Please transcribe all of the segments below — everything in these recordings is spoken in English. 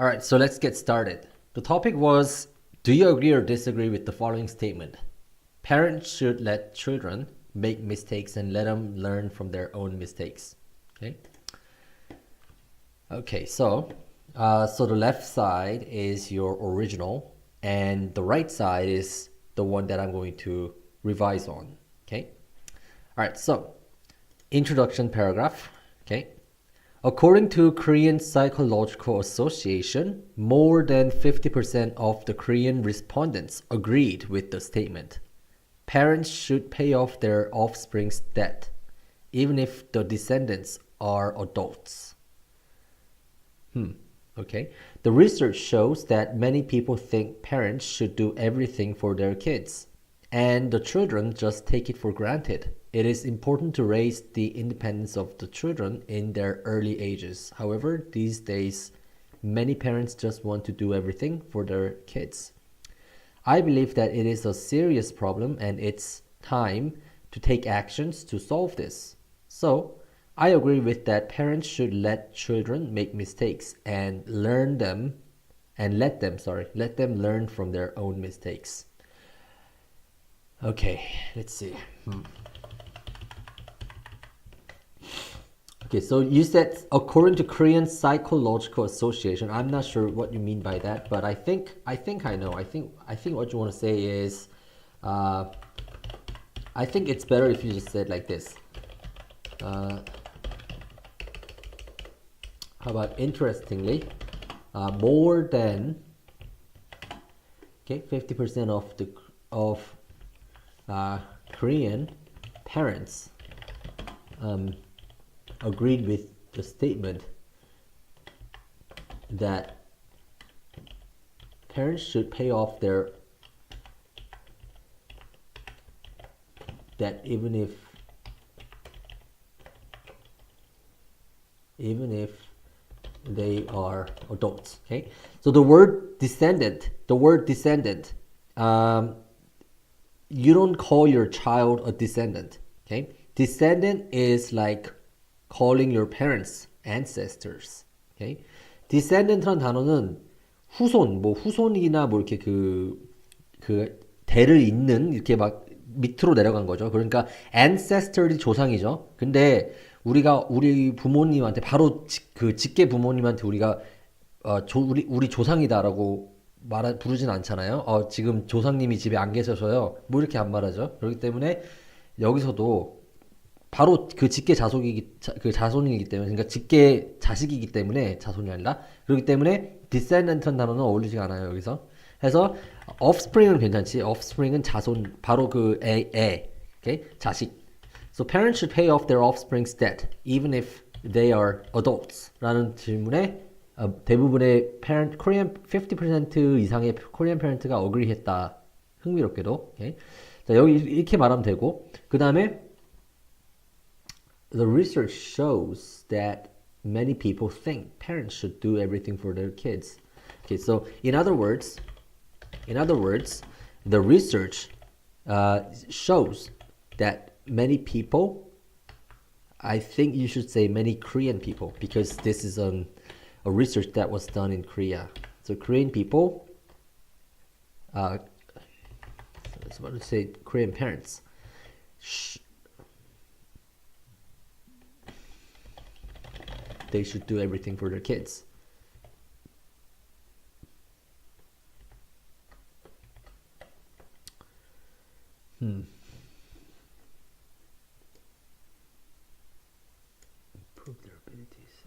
All right, so let's get started. The topic was, do you agree or disagree with the following statement? Parents should let children make mistakes and let them learn from their own mistakes. Okay. Okay, so the left side is your original, and the right side is the one that I'm going to revise on. Okay. All right, so introduction paragraph. Okay. According to Korean Psychological Association, more than 50% of the Korean respondents agreed with the statement. Parents should pay off their offspring's debt, even if the descendants are adults. Okay. The research shows that many people think parents should do everything for their kids, and the children just take it for granted. It is important to raise the independence of the children in their early ages. However, these days, many parents just want to do everything for their kids. I believe that it is a serious problem and it's time to take actions to solve this. So, I agree with that parents should let children make mistakes and let them learn from their own mistakes. Okay, let's see. Okay, so you said according to Korean Psychological Association. I'm not sure what you mean by that, but I think I know. I think what you want to say is, I think it's better if you just said like this. How about interestingly, more than 50% of Korean parents agreed with the statement that parents should pay off their debt even if they are adults. Okay, so the word descendant, you don't call your child a descendant. Okay, descendant is like calling your parents ancestors. Okay, descendant라는 단어는 후손이나 뭐 이렇게 그 대를 잇는 이렇게 막 밑으로 내려간 거죠. 그러니까 ancestor이 조상이죠. 근데 우리 부모님한테 바로 그 직계 부모님한테 우리가 우리 조상이다라고 부르진 않잖아요. 지금 조상님이 집에 안 계셔서요. 뭐 이렇게 안 말하죠. 그렇기 때문에 여기서도 바로 그 직계 자손이기 때문에, 그러니까 직계 자식이기 때문에, 자손이 아니라, 그렇기 때문에 descendant라는 단어는 어울리지가 않아요 여기서. 해서 offspring은 괜찮지. offspring은 자손, 바로 그 okay? 자식. So parents should pay off their offspring's debt even if they are adults 라는 질문에 대부분의 Korean 50% 이상의 Korean parent가 agree했다. 흥미롭게도. Okay? 자, 여기 이렇게 말하면 되고, 그 다음에 the research shows that many people think parents should do everything for their kids. Okay, so in other words, the research shows that many people, I think you should say many Korean people, because this is a research that was done in Korea. So Korean people, I was about to say Korean parents, they should do everything for their kids. Improve their abilities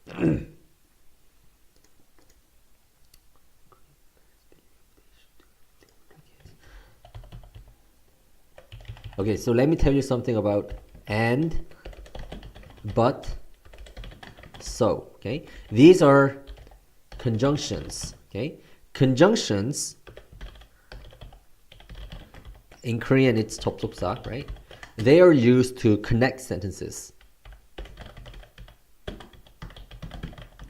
and Okay, so let me tell you something about and, but, so. Okay, these are conjunctions. Okay, conjunctions in Korean it's 접속사, right? They are used to connect sentences.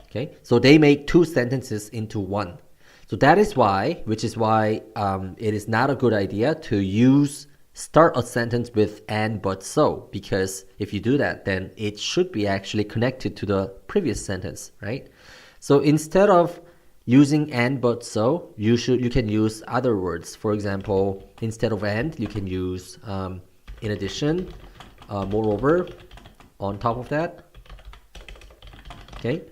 Okay, so they make two sentences into one. So that is why, which is why it is not a good idea to use start a sentence with and but so, because if you do that, then it should be actually connected to the previous sentence, right? So instead of using and but so, you can use other words. For example, instead of and, you can use in addition, moreover, on top of that, okay?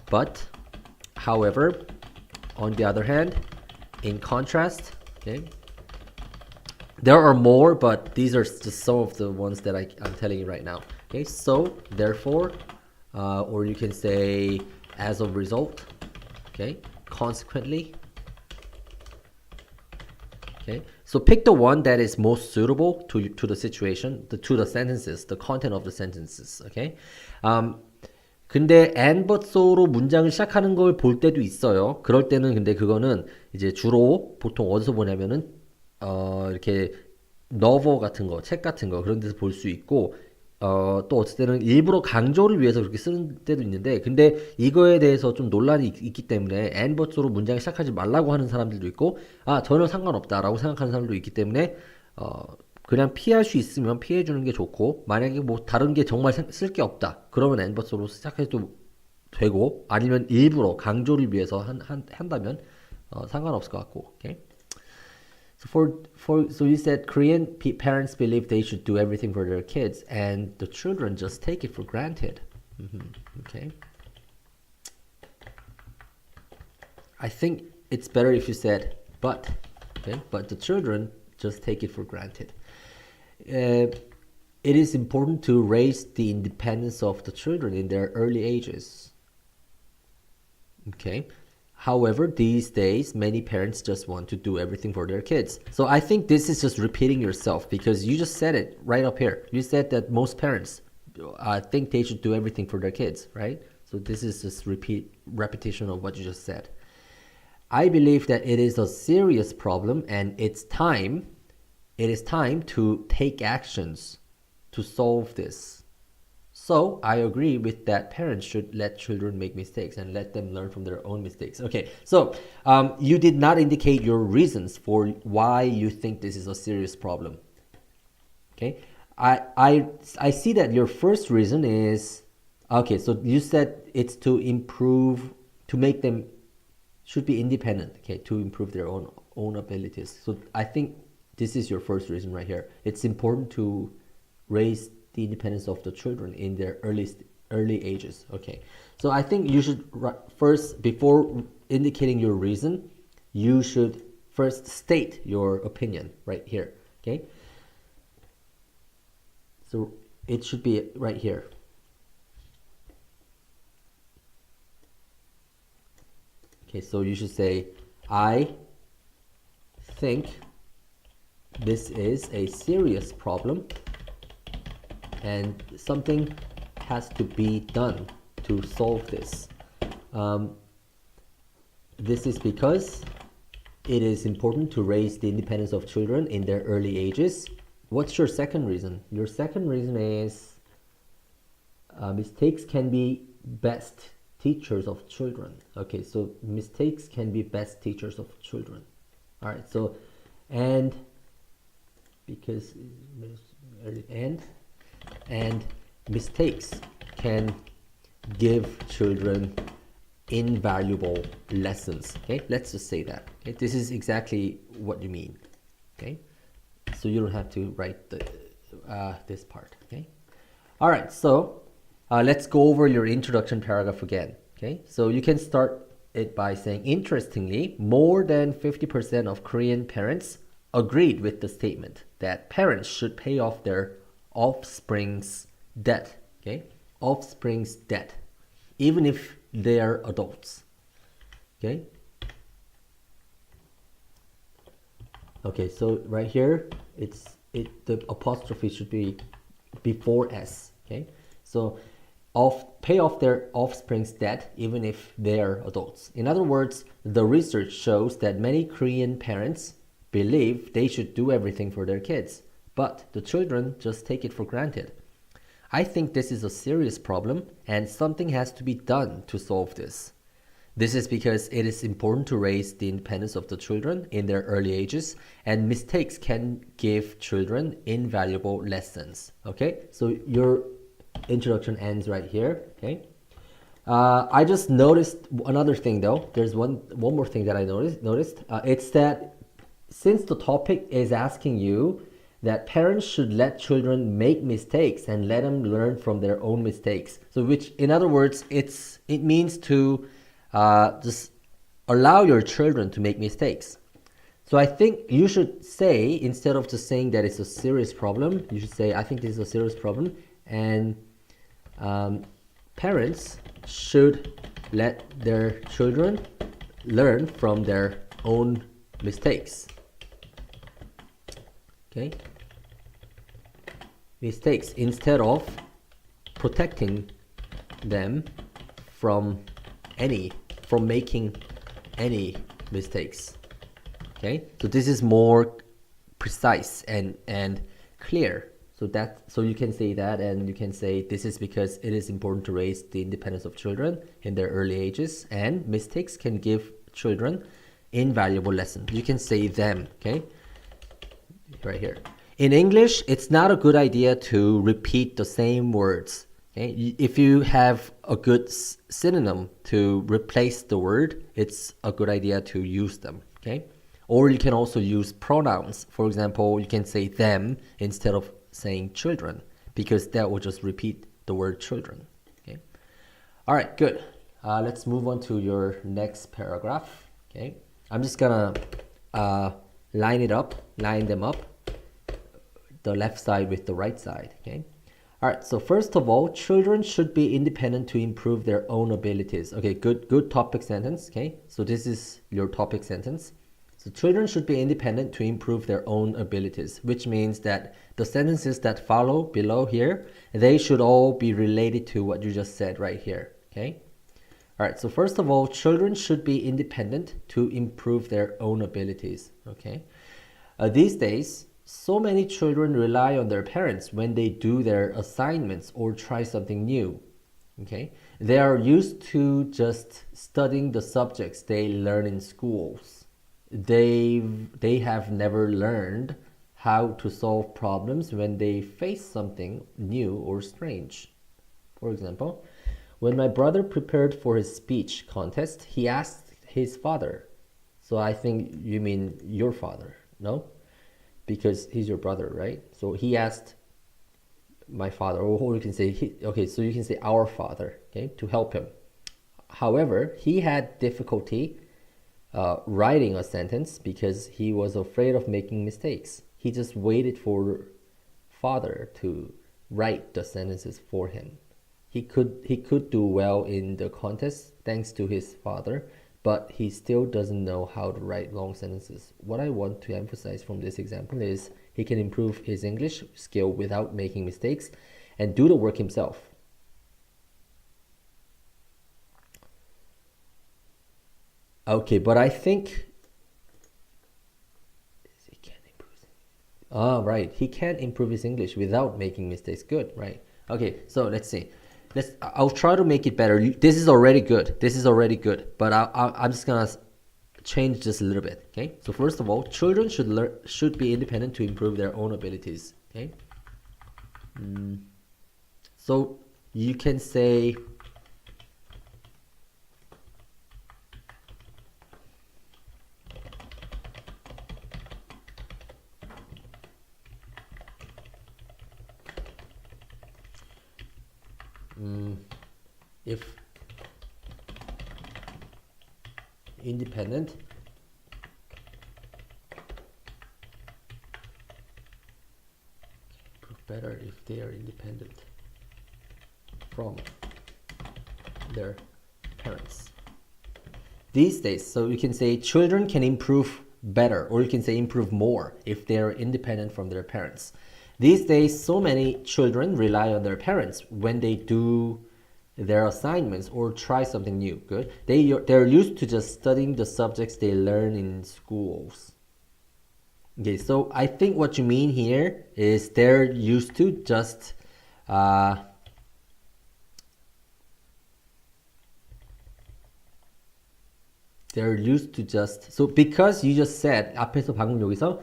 But, however, on the other hand, in contrast, okay? There are more, but these are just some of the ones that I'm telling you right now. Okay, so therefore, or you can say as a result, okay, consequently. Okay, so pick the one that is most suitable to the situation, to the sentences, the content of the sentences. Okay, 근데 and but so로 문장을 시작하는 걸 볼 때도 있어요. 그럴 때는 근데 그거는 이제 주로 보통 어디서 보냐면은 이렇게 너버 같은 거, 책 같은 거 그런 데서 볼 수 있고 또 어쩔 때는 일부러 강조를 위해서 그렇게 쓰는 때도 있는데 근데 이거에 대해서 좀 논란이 있기 때문에 and but으로 문장을 시작하지 말라고 하는 사람들도 있고 전혀 상관없다라고 생각하는 사람도 있기 때문에 그냥 피할 수 있으면 피해 주는 게 좋고 만약에 뭐 다른 게 정말 쓸 게 없다 그러면 and but으로 시작해도 되고 아니면 일부러 강조를 위해서 한다면 상관없을 것 같고. 오케이? So you said Korean parents believe they should do everything for their kids, and the children just take it for granted. Okay. I think it's better if you said but. Okay, but the children just take it for granted. It is important to raise the independence of the children in their early ages. Okay. However, these days, many parents just want to do everything for their kids. So I think this is just repeating yourself because you just said it right up here. You said that most parents think they should do everything for their kids, right? So this is just repetition of what you just said. I believe that it is a serious problem and it is time to take actions to solve this. So I agree with that parents should let children make mistakes and let them learn from their own mistakes. Okay, so you did not indicate your reasons for why you think this is a serious problem. Okay, I see that your first reason is, okay, so you said it's to improve, to make them should be independent, okay, to improve their own abilities. So I think this is your first reason right here. It's important to raise the independence of the children in their early ages. Okay, so I think you should first, before indicating your reason, you should first state your opinion right here. Okay, so it should be right here. Okay, so you should say, I think this is a serious problem and something has to be done to solve this. This is because it is important to raise the independence of children in their early ages. What's your second reason? Your second reason is mistakes can be best teachers of children. Okay, so mistakes can be best teachers of children. All right, so and because and mistakes can give children invaluable lessons. Okay, let's just say that. Okay, this is exactly what you mean. Okay, so you don't have to write this part. Okay, all right, so let's go over your introduction paragraph again. Okay, so you can start it by saying, interestingly, more than 50% of Korean parents agreed with the statement that parents should pay off their offspring's debt. Okay, offspring's debt, even if they're adults. Okay. Okay, so right here, the apostrophe should be before S. Okay, so pay off their offspring's debt even if they're adults. In other words, the research shows that many Korean parents believe they should do everything for their kids, but the children just take it for granted. I think this is a serious problem and something has to be done to solve this. This is because it is important to raise the independence of the children in their early ages, and mistakes can give children invaluable lessons. Okay, so your introduction ends right here. Okay, I just noticed another thing though. There's one more thing that I noticed. It's that since the topic is asking you that parents should let children make mistakes and let them learn from their own mistakes. So, which in other words, it means to just allow your children to make mistakes. So I think you should say, instead of just saying that it's a serious problem, you should say, I think this is a serious problem, and parents should let their children learn from their own mistakes. Okay? Mistakes, instead of protecting them from making any mistakes. Okay, so this is more precise and clear. So you can say that, and you can say this is because it is important to raise the independence of children in their early ages, and mistakes can give children invaluable lessons. You can say them. Okay, right here. In English, it's not a good idea to repeat the same words. Okay? If you have a good synonym to replace the word, it's a good idea to use them. Okay? Or you can also use pronouns. For example, you can say them instead of saying children, because that will just repeat the word children. Okay? All right, good. Let's move on to your next paragraph. Okay? I'm just gonna line them up, the left side with the right side. Okay. All right. So first of all, children should be independent to improve their own abilities. Okay. Good topic sentence. Okay. So this is your topic sentence. So children should be independent to improve their own abilities, which means that the sentences that follow below here, they should all be related to what you just said right here. Okay. All right. So first of all, children should be independent to improve their own abilities. Okay. These days, so many children rely on their parents when they do their assignments or try something new. Okay? They are used to just studying the subjects they learn in schools. They have never learned how to solve problems when they face something new or strange. For example, when my brother prepared for his speech contest, he asked his father. So I think you mean your father, no? Because he's your brother, right? So he asked my father, or you can say, so you can say our father, okay, to help him. However, he had difficulty writing a sentence because he was afraid of making mistakes. He just waited for father to write the sentences for him. He could do well in the contest thanks to his father, but he still doesn't know how to write long sentences. What I want to emphasize from this example is he can improve his English skill without making mistakes and do the work himself. Okay, but I think he can improve. Right. He can improve his English without making mistakes. Good, right? Okay, so let's see. I'll try to make it better. This is already good. But I'm just gonna change this a little bit. Okay. So first of all, children should be independent to improve their own abilities. Okay. So you can say. If independent better if they are independent from their parents. These days, so you can say children can improve better, or you can say improve more if they are independent from their parents. These days, so many children rely on their parents when they do their assignments or try something new. Good. They're used to just studying the subjects they learn in schools. Okay, so I think what you mean here is they're used to just They're used to just so because you just said 앞에서 방금 여기서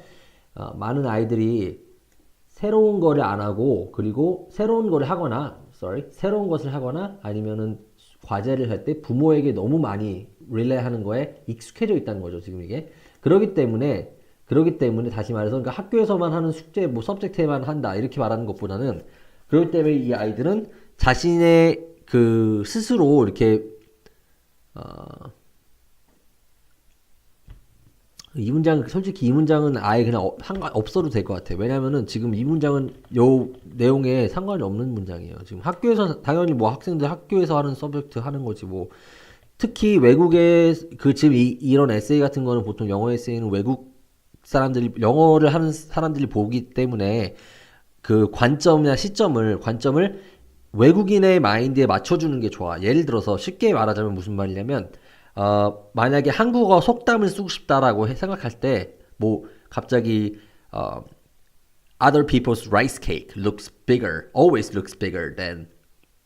많은 아이들이 새로운 거를 안 하고 그리고 새로운 거를 하거나 새로운 것을 하거나 아니면은 과제를 할 때 부모에게 너무 많이 릴레이하는 거에 익숙해져 있다는 거죠. 지금 이게 그러기 때문에 다시 말해서 그러니까 학교에서만 하는 숙제 뭐 서브젝트에만 한다 이렇게 말하는 것보다는 그렇기 때문에 이 아이들은 자신의 그 스스로 이렇게 이 문장 솔직히 이 문장은 아예 그냥 상관 없어도 될 것 같아요. 왜냐면은 지금 이 문장은 요 내용에 상관이 없는 문장이에요. 지금 학교에서 당연히 뭐 학생들 학교에서 하는 서브젝트 하는 거지 뭐 특히 외국의 그 지금 이런 에세이 같은 거는 보통 영어 에세이는 외국 사람들이 영어를 하는 사람들이 보기 때문에 그 관점을 외국인의 마인드에 맞춰주는 게 좋아. 예를 들어서 쉽게 말하자면 무슨 말이냐면 만약에 한국어 속담을 쓰고 싶다라고 생각할 때, 뭐, 갑자기, other people's rice cake looks bigger, always looks bigger than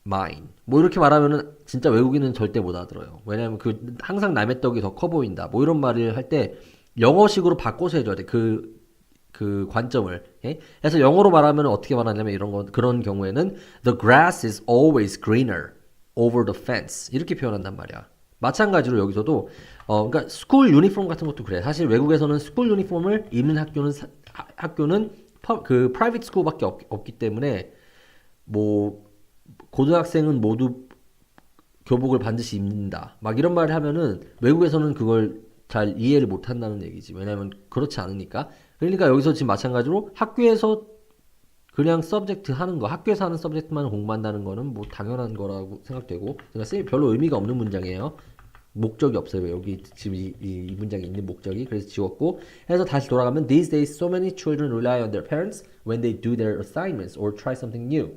mine. 뭐, 이렇게 말하면은 진짜 외국인은 절대 못 알아들어요. 왜냐면 항상 남의 떡이 더 커 보인다. 뭐, 이런 말을 할 때, 영어식으로 바꿔서 해줘야 돼. 그 관점을. 예? 그래서 영어로 말하면 어떻게 말하냐면 그런 경우에는 the grass is always greener over the fence. 이렇게 표현한단 말이야. 마찬가지로 여기서도 그러니까 스쿨 유니폼 같은 것도 그래. 사실 외국에서는 스쿨 유니폼을 입는 학교는 그 프라이빗 스쿨밖에 없기 때문에 뭐 고등학생은 모두 교복을 반드시 입는다. 막 이런 말을 하면은 외국에서는 그걸 잘 이해를 못 한다는 얘기지. 왜냐면 그렇지 않으니까. 그러니까 여기서 지금 마찬가지로 학교에서 그냥 서브젝트 하는 거, 학교에서 하는 서브젝트만 공부한다는 거는 뭐 당연한 거라고 생각되고, 그러니까 별로 의미가 없는 문장이에요. 목적이 없어요. 여기 지금 이 문장에 있는 목적이. 그래서 지웠고, 해서 다시 돌아가면 These days so many children rely on their parents when they do their assignments or try something new.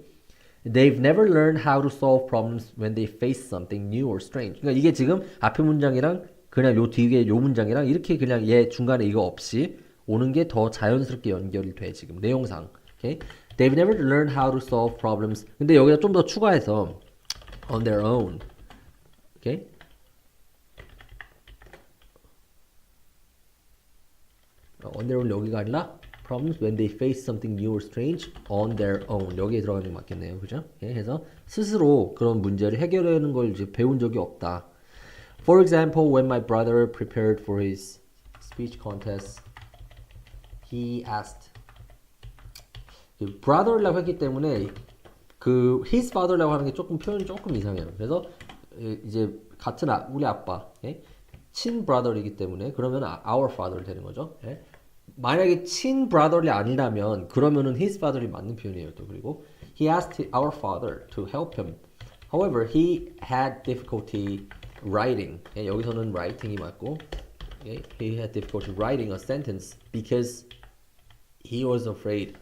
They've never learned how to solve problems when they face something new or strange. 그러니까 이게 지금 앞에 문장이랑 그냥 요 뒤에 요 문장이랑 이렇게 그냥 얘 중간에 이거 없이 오는 게 더 자연스럽게 연결이 돼 지금 내용상. 오케이? They've never learned how to solve problems. 근데 여기다 좀 더 추가해서 on their own. 오케이? on their own 여기가 아니라 problems when they face something new or strange on their own. 여기에 들어가는 게 맞겠네요. 그죠? 오케이? 해서 스스로 그런 문제를 해결하는 걸 이제 배운 적이 없다. For example, when my brother prepared for his speech contest, he asked brother라고 했기 때문에 그 his father라고 하는 게 표현이 조금 이상해요. 그래서 이제 같은 우리 아빠, 예? 친 brother이기 때문에 그러면 our father 되는 거죠. 예? 만약에 친 brother이 아니라면 그러면은 his father이 맞는 표현이에요. 또 그리고 he asked our father to help him. However, he had difficulty writing. 예? 여기서는 writing이 맞고, 예? he had difficulty writing a sentence because he was afraid.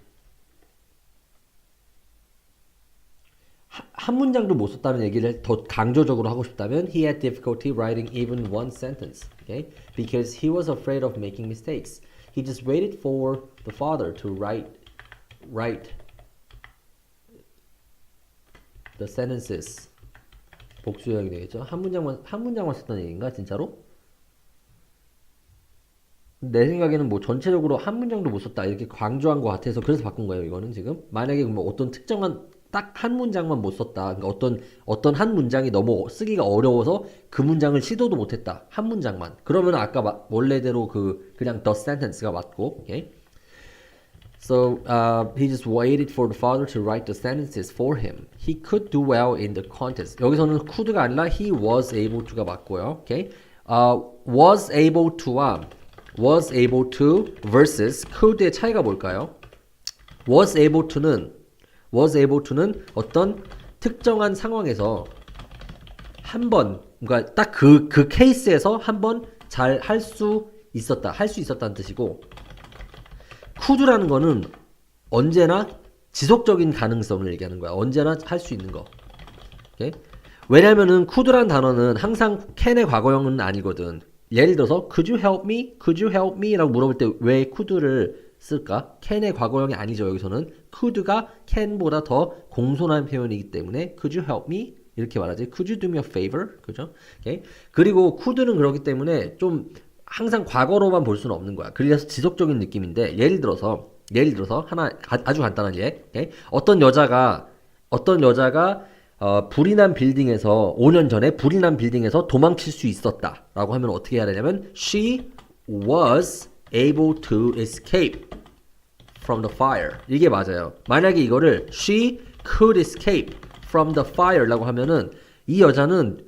한 문장도 못 썼다는 얘기를 더 강조적으로 하고 싶다면 he had difficulty writing even one sentence, okay? Because he was afraid of making mistakes. He just waited for the father to write the sentences. 복수형이 되겠죠? 한 문장만 썼다는 얘기인가 진짜로? 내 생각에는 뭐 전체적으로 한 문장도 못 썼다 이렇게 강조한 것 같아서 그래서 바꾼 거예요. 이거는 지금 만약에 뭐 어떤 특정한 딱 한 문장만 못 썼다. 그러니까 어떤 한 문장이 너무 쓰기가 어려워서 그 문장을 시도도 못했다. 한 문장만. 그러면 아까 원래대로 그냥 the sentence가 맞고. Okay? So he just waited for the father to write the sentences for him. He could do well in the contest. 여기서는 could가 아니라 he was able to가 맞고요. Okay? was able to versus could의 차이가 뭘까요? was able to는 어떤 특정한 상황에서 한 번, 그러니까 딱 그 케이스에서 한 번 잘 할 수 있었다는 뜻이고, could라는 거는 언제나 지속적인 가능성을 얘기하는 거야. 언제나 할 수 있는 거. 오케이? 왜냐면은 could라는 단어는 항상 can의 과거형은 아니거든. 예를 들어서 could you help me? Could you help me? 라고 물어볼 때 왜 could를 쓸까? can의 과거형이 아니죠. 여기서는 could가 can보다 더 공손한 표현이기 때문에 could you help me? 이렇게 말하지. Could you do me a favor? 그죠? 오케이? 그리고 could는 그렇기 때문에 좀 항상 과거로만 볼 수는 없는 거야. 그래서 지속적인 느낌인데 예를 들어서 하나 아주 간단한 예. 오케이? 어떤 여자가 불이 난 빌딩에서 5년 전에 불이 난 빌딩에서 도망칠 수 있었다라고 하면 어떻게 해야 되냐면 she was able to escape from the fire. 이게 맞아요. 만약에 이거를 she could escape from the fire라고 하면은 이 여자는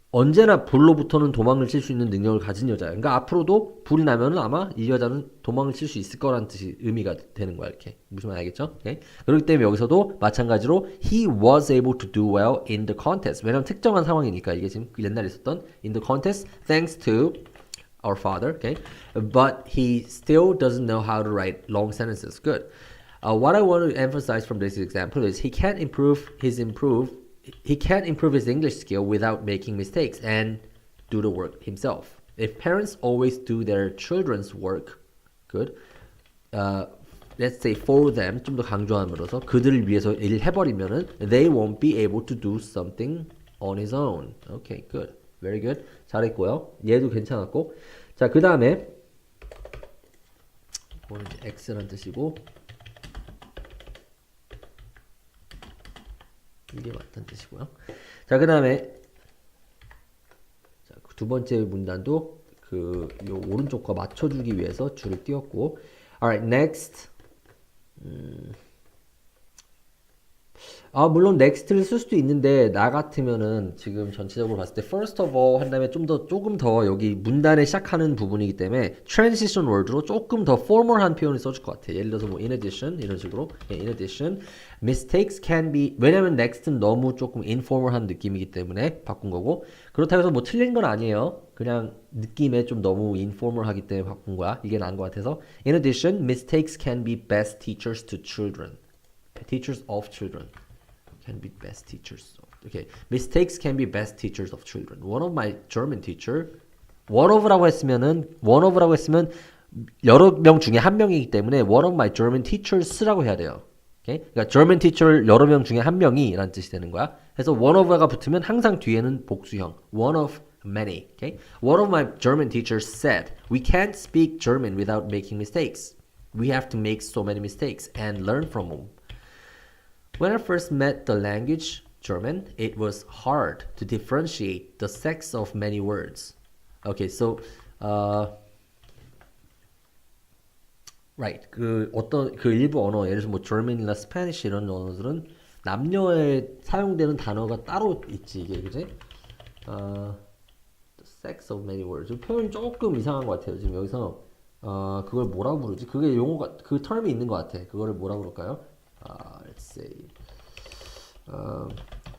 언제나 불로부터는 도망을 칠 수 있는 능력을 가진 여자예요. 그러니까 앞으로도 불이 나면은 아마 이 여자는 도망을 칠 수 있을 거라는 뜻이 의미가 되는 거야. 이렇게 무슨 말 알겠죠? 오케이? 그렇기 때문에 여기서도 마찬가지로 he was able to do well in the contest. 왜냐면 특정한 상황이니까 이게 지금 옛날에 있었던 in the contest thanks to our father. Okay, but he still doesn't know how to write long sentences. Good. What I want to emphasize from this example is he can't improve his English skill without making mistakes and do the work himself. If parents always do their children's work, good. Let's say for them 좀 더 강조함으로써 그들을 위해서 일을 해버리면은 they won't be able to do something on his own. Okay, good. Very good. 잘했고요. 얘도 괜찮았고. 자, 그 다음에 이거는 이제 X라는 뜻이고 이게 맞다는 뜻이고요. 자, 그 다음에 두 번째 문단도 그 요 오른쪽과 맞춰주기 위해서 줄을 띄웠고, alright, next. 물론 next를 쓸 수도 있는데 나 같으면은 지금 전체적으로 봤을 때 first of all 한 다음에 조금 더 여기 문단에 시작하는 부분이기 때문에 transition word로 조금 더 formal한 표현을 써줄 것 같아. 예를 들어서 뭐 in addition 이런 식으로 in addition mistakes can be 왜냐면 next는 너무 조금 informal한 느낌이기 때문에 바꾼 거고 그렇다고 해서 뭐 틀린 건 아니에요. 그냥 느낌에 좀 너무 informal하기 때문에 바꾼 거야. 이게 나은 것 같아서 in addition mistakes can be best teachers to children. Teachers of children. Can be best teachers. Okay. Mistakes can be best teachers of children. One of my German teacher. one of라고 했으면 여러 명 중에 한 명이기 때문에 one of my German teachers라고 해야 돼요. Okay? 그러니까 German teacher 여러 명 중에 한 명이라는 뜻이 되는 거야. 그래서 one of가 붙으면 항상 뒤에는 복수형. one of many. Okay? One of my German teachers said, "We can't speak German without making mistakes. We have to make so many mistakes and learn from them." When I first met the language German, it was hard to differentiate the sex of many words. Okay, so right. 그 일부 언어, 예를 들어서 뭐 German이나 Spanish 이런 언어들은 남녀에 사용되는 단어가 따로 있지 이게 그지? The sex of many words. 표현이 조금 이상한 것 같아요. 지금 여기서 그걸 뭐라고 부르지? 그게 용어가 그 term이 있는 것 같아. 그거를 뭐라고 부를까요? Let's say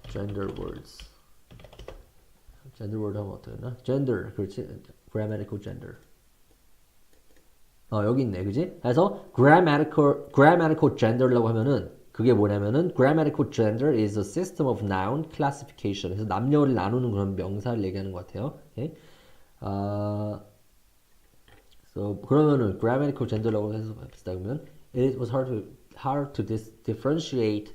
gender words. gender word 하면 어떻게 되나? gender, 그렇지? grammatical gender. 여기 있네, 그지? 그래서 grammatical gender라고 하면은 그게 뭐냐면은 grammatical gender is a system of noun classification. 그래서 남녀를 나누는 그런 명사를 얘기하는 것 같아요. Okay? So 그러면은 grammatical gender라고 해서 봅시다. 그러면 it was hard to differentiate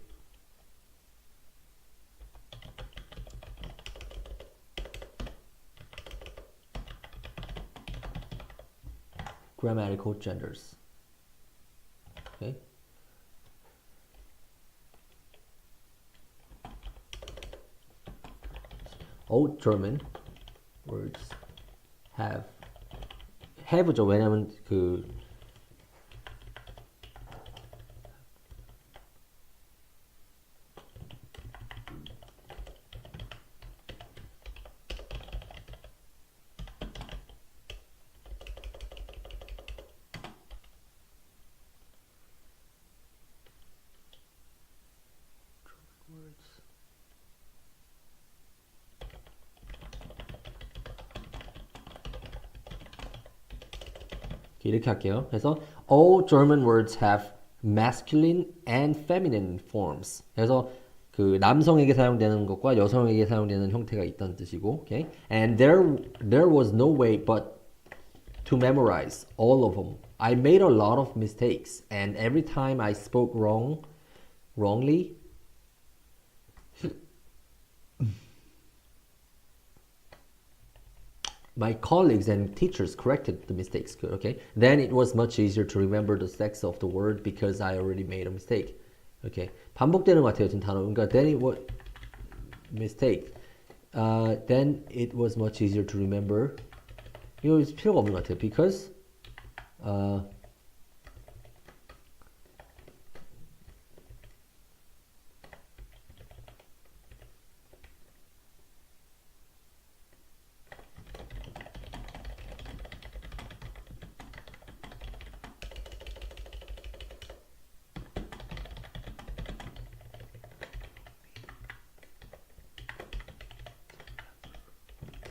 grammatical genders. Okay. All German words have죠. 왜냐면 그 이렇게 할게요. 그래서 all German words have masculine and feminine forms. 그래서 그 남성에게 사용되는 것과 여성에게 사용되는 형태가 있다는 뜻이고, okay? And there was no way but to memorize all of them. I made a lot of mistakes, and every time I spoke wrongly, my colleagues and teachers corrected the mistakes. Good, okay. Then it was much easier to remember the sex of the word because I already made a mistake. Okay. 반복되는 것 같아요, 지금 단어. 그러니까 then it was mistake. Then it was much easier to remember. 이거 필요가 없는 것 같아요. Because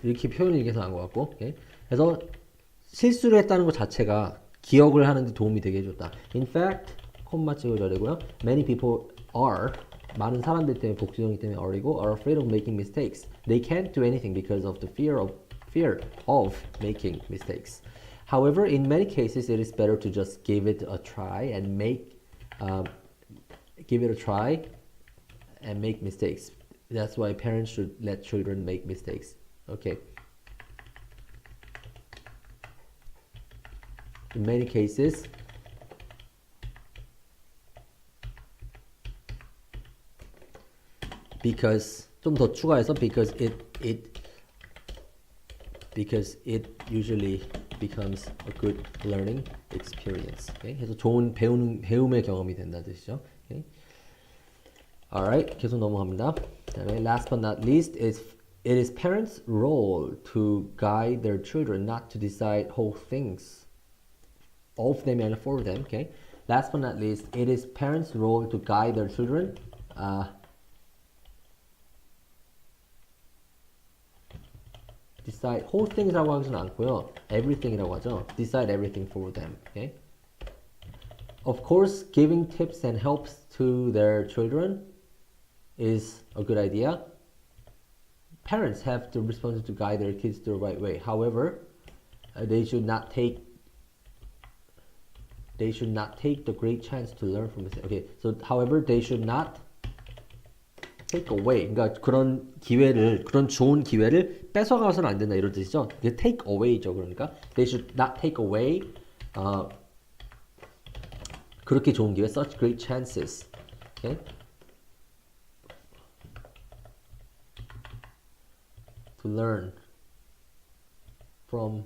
이렇게 표현이 이게 더 나은 것 같고, okay? 그래서 실수를 했다는 것 자체가 기억을 하는데 도움이 되게 해줬다. In fact, 콤마 찍어줘야 되고요. Many people are, 많은 사람들 때문에 복수형이기 때문에 are이고 are afraid of making mistakes. They can't do anything because of the fear of making mistakes. However, in many cases, it is better to just give it a try and make mistakes. That's why parents should let children make mistakes. Okay. In many cases, because 좀 더 추가해서 because it usually becomes a good learning experience. Okay? 그래서 좋은 배움의 경험이 된다는 뜻이죠. Okay? Alright, 계속 넘어갑니다. 그다음에 last but not least is it is parents' role to guide their children, not to decide whole things of them and for them. Okay. Last but not least, it is parents' role to guide their children. Decide whole things라고 하지는 않고요. Everything이라고 하죠. Decide everything for them. Okay. Of course, giving tips and helps to their children is a good idea. Parents have the responsibility to guide their kids the right way. However, they should not take the great chance to learn from mistakes. Okay, so however, they should not take away. 그러니까 그런 좋은 기회를 뺏어가서는 안 된다 이런 뜻이죠. 이게 take away죠. 그러니까 they should not take away 그렇게 좋은 기회, such great chances. Okay. To learn from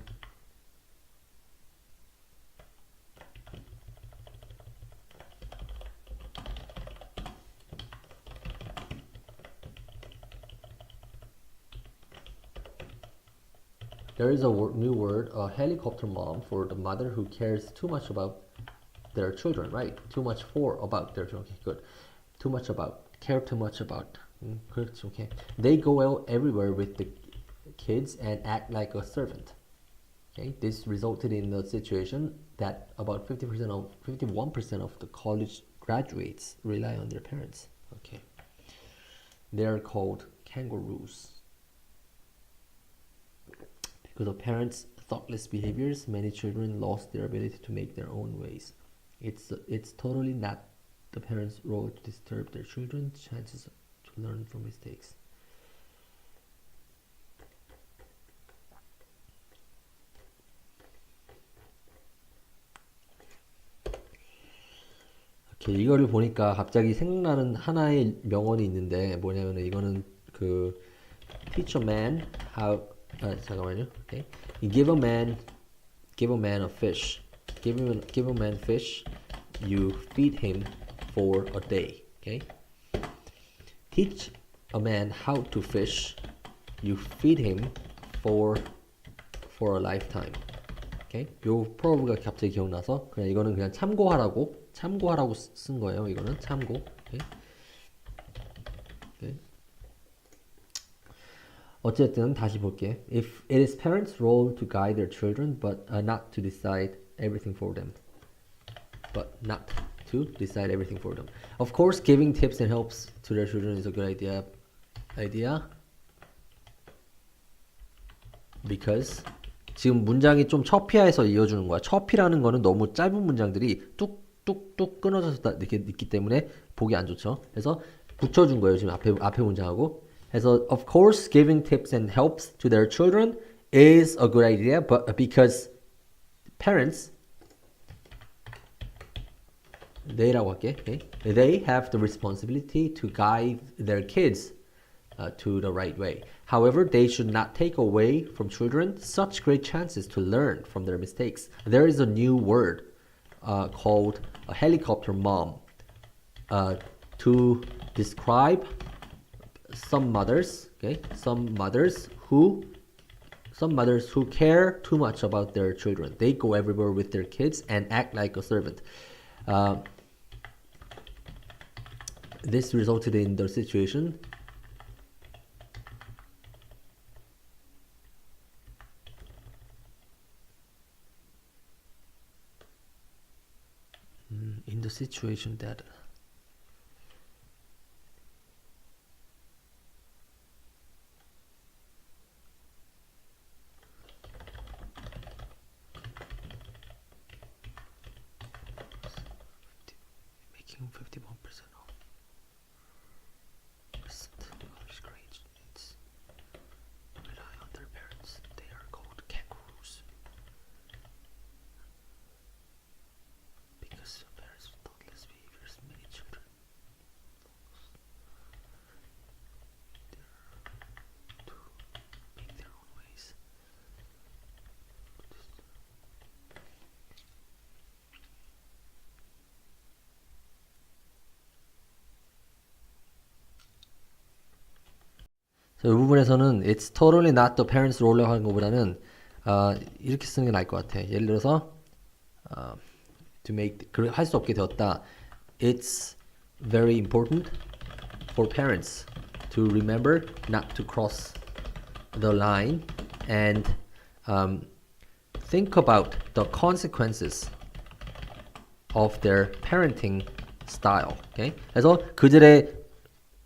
there is a new word, a helicopter mom, for the mother who cares too much about their children, right? Too much about their children. Okay, good. Too much about, care too much about. 그렇죠, okay. They go out everywhere with the kids and act like a servant. Okay, this resulted in the situation that about 51% of the college graduates rely on their parents. Okay, they are called kangaroos. Because of parents' thoughtless behaviors, many children lost their ability to make their own ways. It's totally not the parents' role to disturb their children's chances to learn from mistakes. 오케이, 이거를 보니까 갑자기 생각나는 하나의 명언이 있는데 뭐냐면 이거는 그 teach a man how 잠깐만요. Okay. You give a man a fish. Give a man fish. You feed him for a day. Okay. Teach a man how to fish. You feed him for a lifetime. Okay. 요 프로브가 갑자기 기억나서 그냥 이거는 그냥 참고하라고 쓴 거예요. 이거는 참고. Okay. Okay. 어쨌든 다시 볼게. If it is parents' role to guide their children, but not to decide everything for them. But not to decide everything for them. Of course, giving tips and helps to their children is a good idea. Because 지금 문장이 좀 첩피해서 이어주는 거야. 첩피라는 거는 너무 짧은 문장들이 뚝뚝뚝 끊어져서 이렇게 있기 때문에 보기 안 좋죠. 그래서 붙여준 거예요. 지금 앞에 문장하고. 그래서 of course giving tips and helps to their children is a good idea, but because parents, they라고 할게. Okay? They have the responsibility to guide their kids to the right way. However, they should not take away from children such great chances to learn from their mistakes. There is a new word called a helicopter mom to describe some mothers, okay? Some mothers who care too much about their children. They go everywhere with their kids and act like a servant. This resulted in the situation that making 51% off college grades rely on their parents. They are called kangaroos because parents with thoughtless behaviors, many children to make their own ways. 이 부분에서는 it's totally not the parents' role라고 하는 것보다는 이렇게 쓰는 게 나을 것 같아. 예를 들어서 to make 할 수 없게 되었다. It's very important for parents to remember not to cross the line and think about the consequences of their parenting style. Okay? 그래서 그들의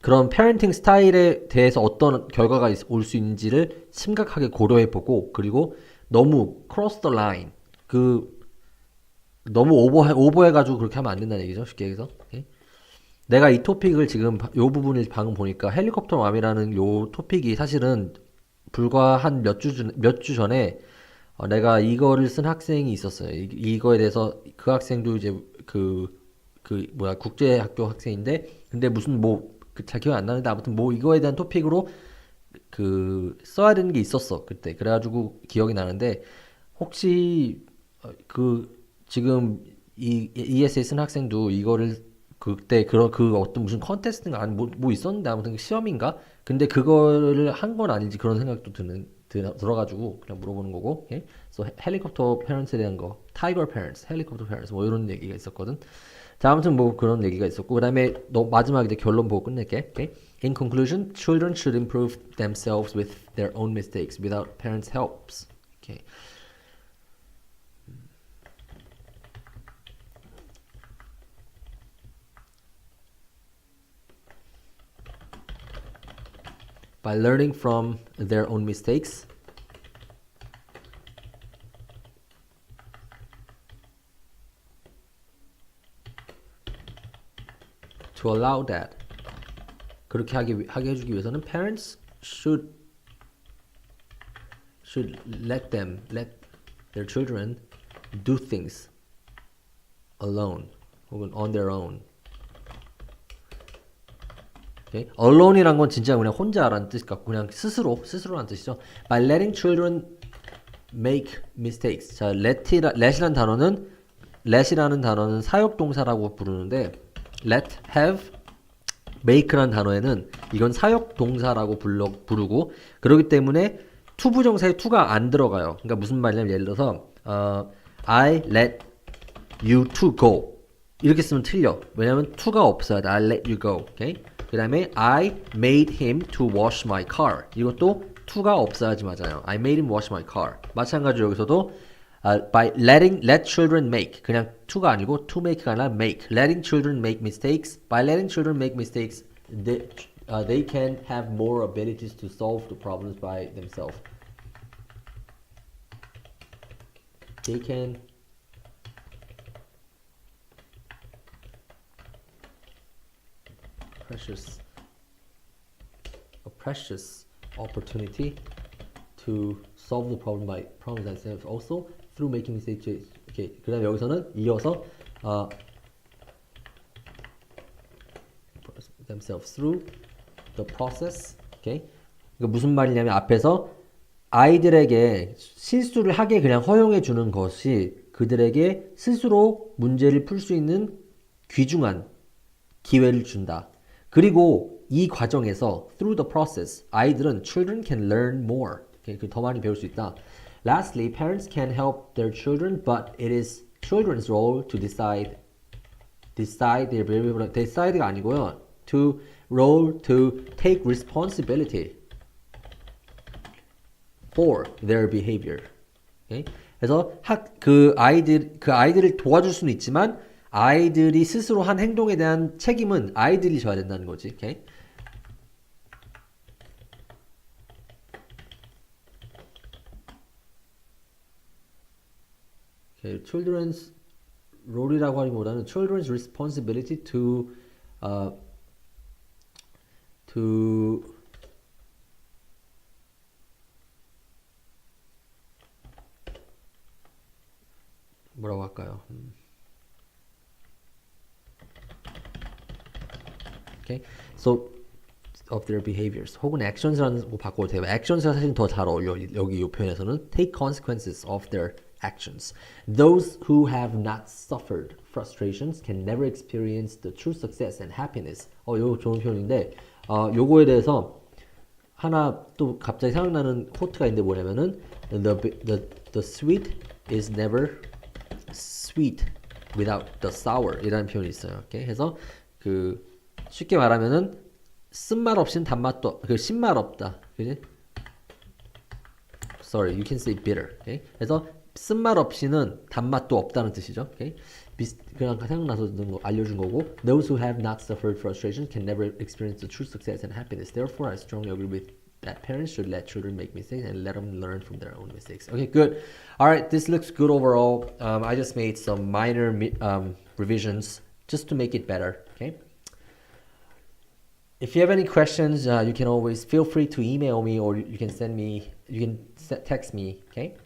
그런 패ren팅 스타일에 대해서 어떤 결과가 올 수 있는지를 심각하게 고려해보고 그리고 너무 cross the line 너무 오버해가지고 그렇게 하면 안 된다는 얘기죠. 쉽게 얘기해서. 오케이? 내가 이 토픽을 지금 요 부분을 방금 보니까 헬리콥터 맘이라는 요 토픽이 사실은 불과 한 몇 주 전에 내가 이거를 쓴 학생이 있었어요. 이거에 대해서 그 학생도 이제 국제학교 학생인데 근데 무슨 잘 기억 안 나는데 아무튼 이거에 대한 토픽으로 써야 되는 게 있었어 그때. 그래가지고 기억이 나는데 혹시 지금 이 ESA 쓴 학생도 이거를 그때 어떤 무슨 컨테스트인가 아니 있었는데 아무튼 시험인가? 근데 그거를 한 건 아닌지 그런 생각도 들어가지고 그냥 물어보는 거고. Okay? So 헬리콥터 페런트에 대한 거, 타이거 페런트, 헬리콥터 페런트 이런 얘기가 있었거든. 자, 아무튼 그런 얘기가 있었고 그 다음에 마지막에 이제 결론 보고 끝낼게. Okay? In conclusion, children should improve themselves with their own mistakes without parents' helps. Okay. By learning from their own mistakes, to allow that 그렇게 하게 해주기 위해서는 parents should let their children do things alone 혹은 on their own. Okay? alone이란 건 진짜 그냥 혼자라는 뜻 같고 그냥 스스로라는 뜻이죠. By letting children make mistakes. 자, let이라는 단어는 사역동사라고 부르는데 let, have, make라는 단어에는 이건 사역동사라고 부르고 그렇기 때문에 투부정사에 to가 안 들어가요. 그러니까 무슨 말이냐면 예를 들어서 I let you to go 이렇게 쓰면 틀려. 왜냐면 to가 없어야 돼. I let you go. Okay? 그 다음에 I made him to wash my car. 이것도 to가 없어야지 맞아요. I made him wash my car. 마찬가지로 여기서도 by let children make 그냥 to가 아니고 to make가 아니라 make. Letting children make mistakes. By letting children make mistakes, they can have more abilities to solve the problems by themselves. They can a precious opportunity to solve the problems themselves also through making mistakes. 오케이. 그다음 여기서는 이어서 themselves through the process. 오케이. 이거 무슨 말이냐면 앞에서 아이들에게 실수를 하게 그냥 허용해 주는 것이 그들에게 스스로 문제를 풀 수 있는 귀중한 기회를 준다. 그리고 이 과정에서 through the process 아이들은 children can learn more. 더 많이 배울 수 있다. Lastly, parents can help their children, but it is children's role to decide their behavior. Decide가 아니고요. To take responsibility for their behavior. Okay? 그래서 그 아이들을 도와줄 수는 있지만 아이들이 스스로 한 행동에 대한 책임은 아이들이 져야 된다는 거지. Okay? Okay, children's role이라고 하기보다는 children's responsibility to 뭐라고 할까요? Okay, so of their behaviors 혹은 actions라는 거 바꿔도 돼요. actions가 사실 더 잘 어울려. 여기 이 표현에서는 take consequences of their actions. Those who have not suffered frustrations can never experience the true success and happiness. 이거 좋은 표현인데 요거에 대해서 하나 또 갑자기 생각나는 코트가 있는데 뭐냐면은 the sweet is never sweet without the sour 이라는 표현이 있어요. 오케이? 해서 그 쉽게 말하면은 쓴맛 없이는 단맛도 신맛 없다. 그지? Sorry, you can say bitter. 오케이? 그래서 쓴맛 없이는 단맛도 없다는 뜻이죠. 오케이? 그냥 생각나서 알려준 거고 Those who have not suffered frustration can never experience the true success and happiness. Therefore, I strongly agree with that parents should let children make mistakes and let them learn from their own mistakes. Okay, good. All right, this looks good overall. I just made some minor revisions just to make it better. Okay. If you have any questions, you can always feel free to email me or you can text me. Okay.